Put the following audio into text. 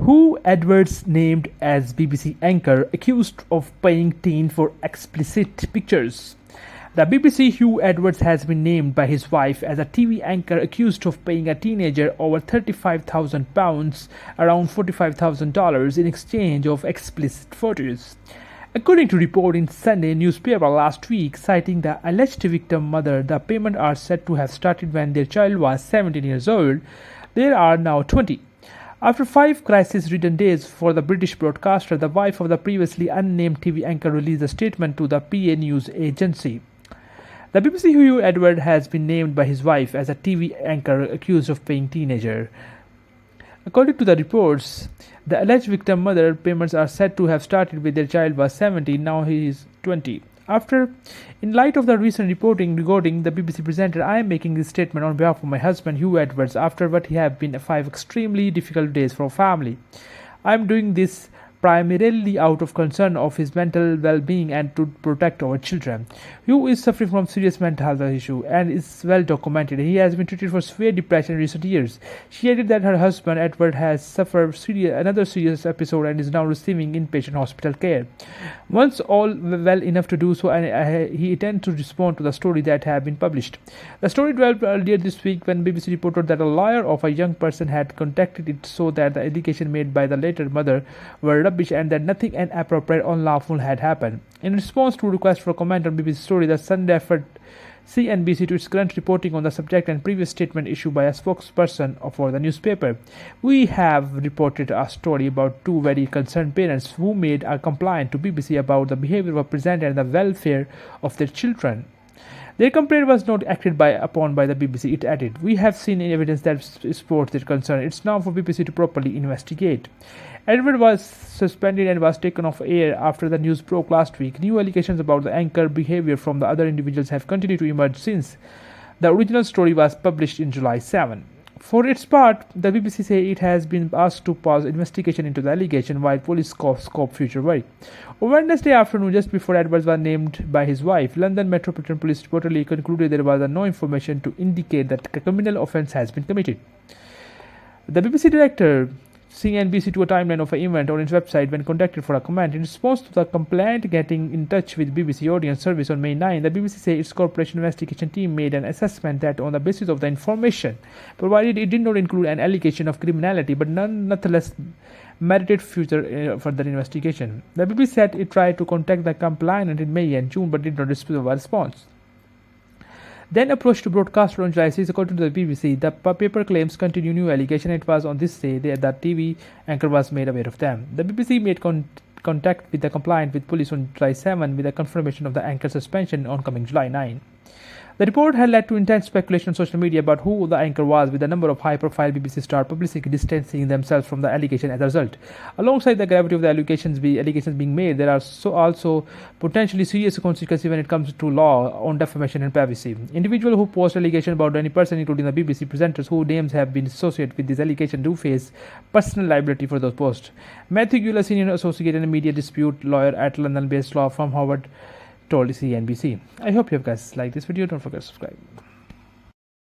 Huw Edwards named as BBC anchor accused of paying teen for explicit pictures. The BBC Huw Edwards has been named by his wife as a TV anchor accused of paying a teenager over £35,000, around $45,000, in exchange of explicit photos. According to report in Sunday newspaper last week, citing the alleged victim mother, the payments are said to have started when their child was 17 years old. They are now 20. After 5 crisis-ridden days for the British broadcaster, the wife of the previously unnamed TV anchor released a statement to the PA news agency. The BBC Huw Edwards has been named by his wife as a TV anchor accused of paying teenager. According to the reports, the alleged victim mother payments are said to have started when their child was 17, now he is 20. In light of the recent reporting regarding the BBC presenter, I am making this statement on behalf of my husband Huw Edwards after what have been 5 extremely difficult days for our family. I am doing this primarily out of concern of his mental well-being and to protect our children. Huw is suffering from serious mental health issue and is well documented. He has been treated for severe depression in recent years. She added that her husband Edward has suffered another serious episode and is now receiving inpatient hospital care. Once all well enough to do so, and he intends to respond to the story that have been published. The story developed earlier this week when BBC reported that a lawyer of a young person had contacted it so that the allegations made by the later mother were rubbish and that nothing inappropriate or unlawful had happened. In response to a request for comment on BBC's story, the Sun referred CNBC to its current reporting on the subject and previous statement issued by a spokesperson for the newspaper. We have reported a story about 2 very concerned parents who made a complaint to BBC about the behavior of a presenter and the welfare of their children. Their complaint was not acted upon by the BBC, it added. We have seen evidence that supports their concern. It's now for BBC to properly investigate. Edward was suspended and was taken off air after the news broke last week. New allegations about the anchor behavior from the other individuals have continued to emerge since the original story was published in July 7. For its part, the BBC says it has been asked to pause investigation into the allegation while police scope future work. On Wednesday afternoon, just before Edwards was named by his wife, London Metropolitan Police reportedly concluded there was no information to indicate that a criminal offence has been committed. The BBC director CNBC to a timeline of an event on its website when contacted for a comment. In response to the complaint getting in touch with BBC Audience Service on May 9, the BBC said its corporation investigation team made an assessment that on the basis of the information provided, it did not include an allegation of criminality, but nonetheless merited further investigation. The BBC said it tried to contact the complainant in May and June but did not receive a response. Then approached to broadcaster on July 6, according to the BBC, the paper claims continue new allegation. It was on this day that the TV anchor was made aware of them. The BBC made contact with the complainant with police on July 7 with a confirmation of the anchor suspension on coming July 9. The report had led to intense speculation on social media about who the anchor was, with a number of high-profile BBC stars publicly distancing themselves from the allegation as a result. Alongside the gravity of the allegations being made, there are also potentially serious consequences when it comes to law on defamation and privacy. Individuals who post allegations about any person, including the BBC presenters whose names have been associated with these allegations, do face personal liability for those posts. Matthew Gula, senior associate and media dispute lawyer at London-based law firm Howard, told CNBC. I hope you guys like this video. Don't forget to subscribe.